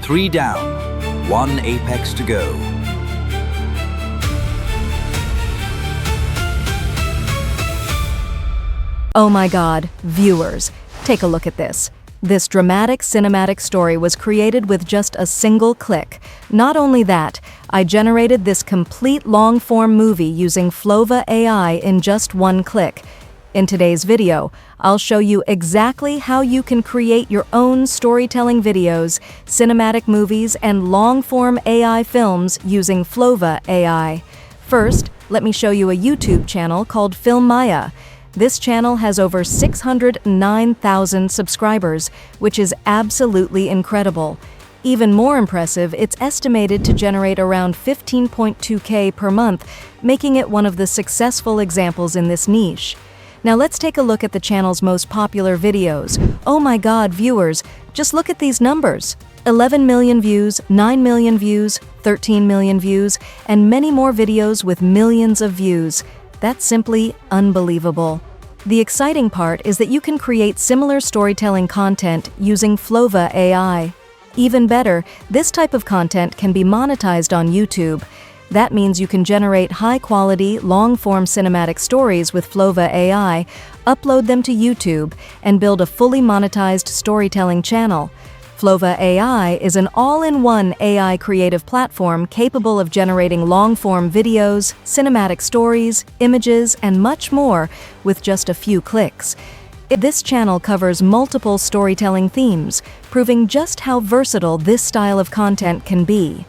3 down, 1 apex to go. Oh my God, viewers, take a look at this. This dramatic cinematic story was created with just a single click. Not only that, I generated this complete long-form movie using Flova AI in just one click. In today's video, I'll show you exactly how you can create your own storytelling videos, cinematic movies, and long-form AI films using Flova AI. First, let me show you a YouTube channel called Flova AI. This channel has over 609,000 subscribers, which is absolutely incredible. Even more impressive, it's estimated to generate around 15.2K per month, making it one of the successful examples in this niche. Now let's take a look at the channel's most popular videos. Oh my God, viewers, just look at these numbers. 11 million views, 9 million views, 13 million views, and many more videos with millions of views. That's simply unbelievable. The exciting part is that you can create similar storytelling content using Flova AI. Even better, this type of content can be monetized on YouTube. That means you can generate high-quality, long-form cinematic stories with Flova AI, upload them to YouTube, and build a fully monetized storytelling channel. Flova AI is an all-in-one AI creative platform capable of generating long-form videos, cinematic stories, images, and much more with just a few clicks. This channel covers multiple storytelling themes, proving just how versatile this style of content can be.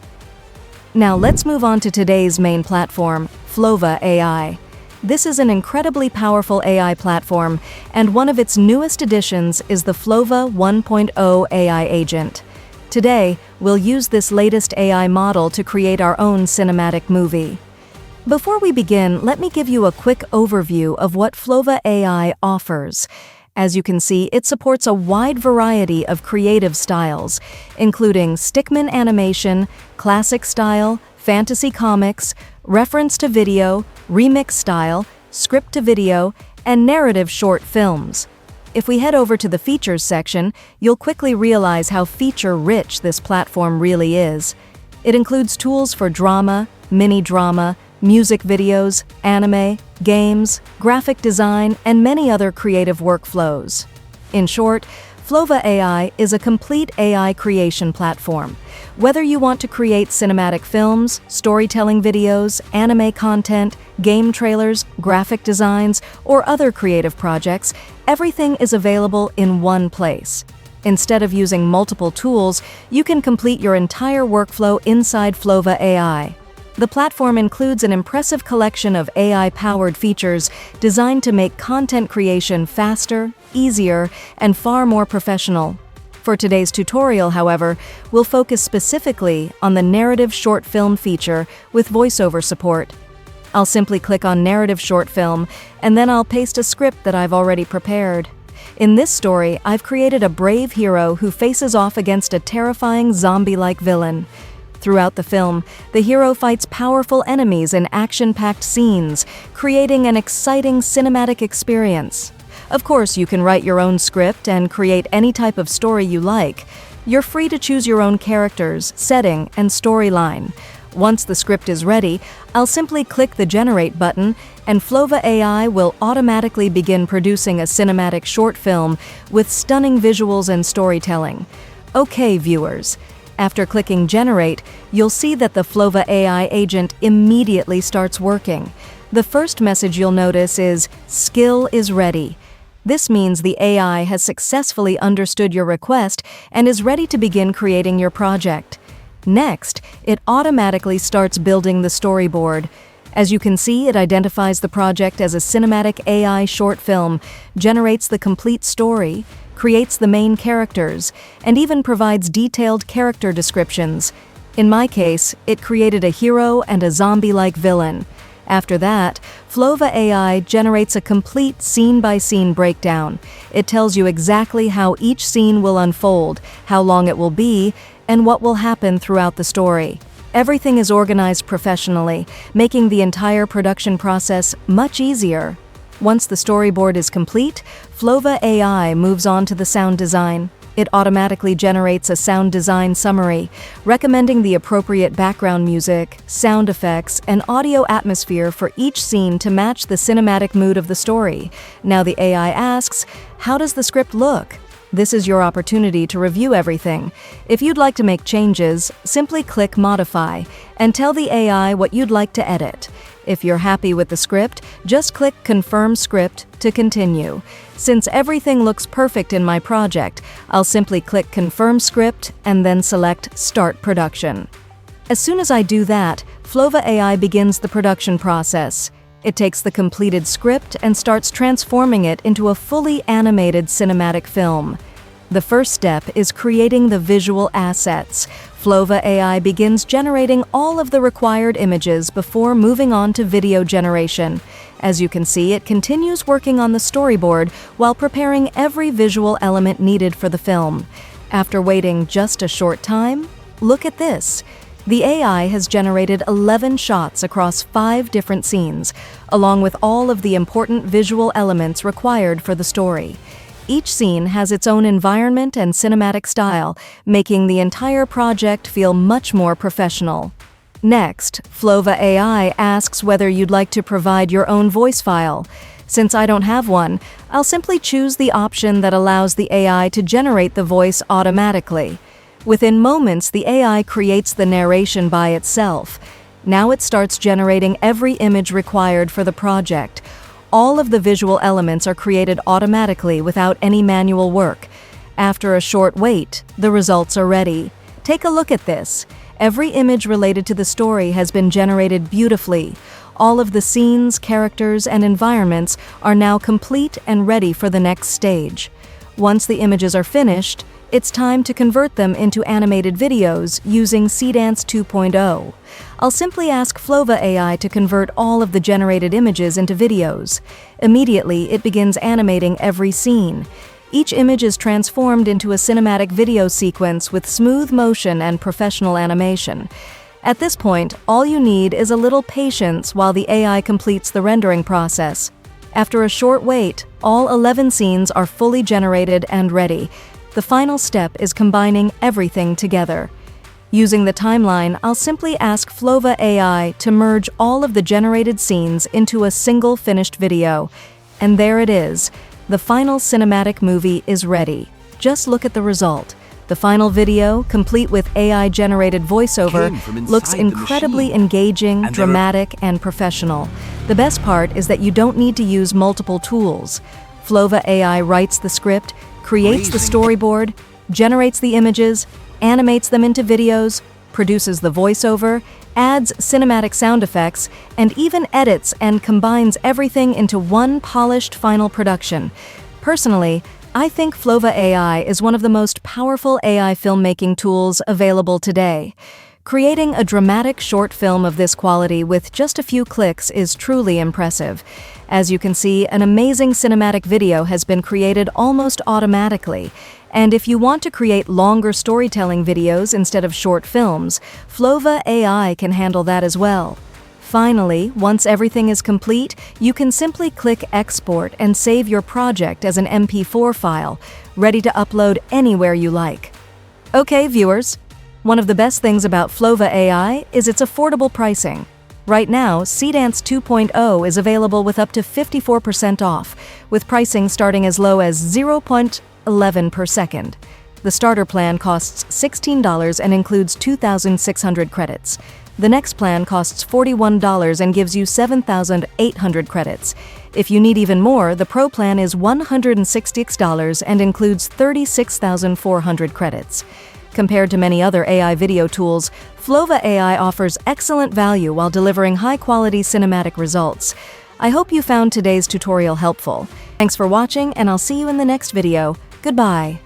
Now let's move on to today's main platform, Flova AI. This is an incredibly powerful AI platform, and one of its newest additions is the Flova 1.0 AI agent. Today, we'll use this latest AI model to create our own cinematic movie. Before we begin, let me give you a quick overview of what Flova AI offers. As you can see, it supports a wide variety of creative styles, including stickman animation, classic style, fantasy comics, reference to video, remix style, script to video, and narrative short films. If we head over to the features section, you'll quickly realize how feature-rich this platform really is. It includes tools for drama, mini-drama, music videos, anime, games, graphic design, and many other creative workflows. In short, Flova AI is a complete AI creation platform. Whether you want to create cinematic films, storytelling videos, anime content, game trailers, graphic designs, or other creative projects, everything is available in one place. Instead of using multiple tools, you can complete your entire workflow inside Flova AI. The platform includes an impressive collection of AI-powered features designed to make content creation faster, easier, and far more professional. For today's tutorial, however, we'll focus specifically on the narrative short film feature with voiceover support. I'll simply click on narrative short film, and then I'll paste a script that I've already prepared. In this story, I've created a brave hero who faces off against a terrifying zombie-like villain. Throughout the film, the hero fights powerful enemies in action-packed scenes, creating an exciting cinematic experience. Of course, you can write your own script and create any type of story you like. You're free to choose your own characters, setting, and storyline. Once the script is ready, I'll simply click the Generate button, and Flova AI will automatically begin producing a cinematic short film with stunning visuals and storytelling. Okay, viewers. After clicking Generate, you'll see that the Flova AI agent immediately starts working. The first message you'll notice is, "Skill is ready." This means the AI has successfully understood your request and is ready to begin creating your project. Next, it automatically starts building the storyboard. As you can see, it identifies the project as a cinematic AI short film, generates the complete story, creates the main characters, and even provides detailed character descriptions. In my case, it created a hero and a zombie-like villain. After that, Flova AI generates a complete scene-by-scene breakdown. It tells you exactly how each scene will unfold, how long it will be, and what will happen throughout the story. Everything is organized professionally, making the entire production process much easier. Once the storyboard is complete, Flova AI moves on to the sound design. It automatically generates a sound design summary, recommending the appropriate background music, sound effects, and audio atmosphere for each scene to match the cinematic mood of the story. Now the AI asks, "How does the script look?" This is your opportunity to review everything. If you'd like to make changes, simply click Modify and tell the AI what you'd like to edit. If you're happy with the script, just click Confirm Script to continue. Since everything looks perfect in my project, I'll simply click Confirm Script and then select Start Production. As soon as I do that, Flova AI begins the production process. It takes the completed script and starts transforming it into a fully animated cinematic film. The first step is creating the visual assets. Flova AI begins generating all of the required images before moving on to video generation. As you can see, it continues working on the storyboard while preparing every visual element needed for the film. After waiting just a short time, look at this. The AI has generated 11 shots across 5 different scenes, along with all of the important visual elements required for the story. Each scene has its own environment and cinematic style, making the entire project feel much more professional. Next, Flova AI asks whether you'd like to provide your own voice file. Since I don't have one, I'll simply choose the option that allows the AI to generate the voice automatically. Within moments, the AI creates the narration by itself. Now it starts generating every image required for the project. All of the visual elements are created automatically without any manual work. After a short wait, the results are ready. Take a look at this. Every image related to the story has been generated beautifully. All of the scenes, characters, and environments are now complete and ready for the next stage. Once the images are finished, it's time to convert them into animated videos using Seedance 2.0. I'll simply ask Flova AI to convert all of the generated images into videos. Immediately, it begins animating every scene. Each image is transformed into a cinematic video sequence with smooth motion and professional animation. At this point, all you need is a little patience while the AI completes the rendering process. After a short wait, all 11 scenes are fully generated and ready. The final step is combining everything together. Using the timeline, I'll simply ask Flova AI to merge all of the generated scenes into a single finished video. And there it is. The final cinematic movie is ready. Just look at the result. The final video, complete with AI-generated voiceover, looks incredibly engaging, dramatic, and professional. The best part is that you don't need to use multiple tools. Flova AI writes the script, creates the storyboard, generates the images, animates them into videos, produces the voiceover, adds cinematic sound effects, and even edits and combines everything into one polished final production. Personally, I think Flova AI is one of the most powerful AI filmmaking tools available today. Creating a dramatic short film of this quality with just a few clicks is truly impressive. As you can see, an amazing cinematic video has been created almost automatically. And if you want to create longer storytelling videos instead of short films, Flova AI can handle that as well. Finally, once everything is complete, you can simply click Export and save your project as an MP4 file, ready to upload anywhere you like. Okay, viewers. One of the best things about Flova AI is its affordable pricing. Right now, Seedance 2.0 is available with up to 54% off, with pricing starting as low as 0.11 per second. The starter plan costs $16 and includes 2,600 credits. The next plan costs $41 and gives you 7,800 credits. If you need even more, the Pro plan is $166 and includes 36,400 credits. Compared to many other AI video tools, Flova AI offers excellent value while delivering high-quality cinematic results. I hope you found today's tutorial helpful. Thanks for watching, and I'll see you in the next video. Goodbye.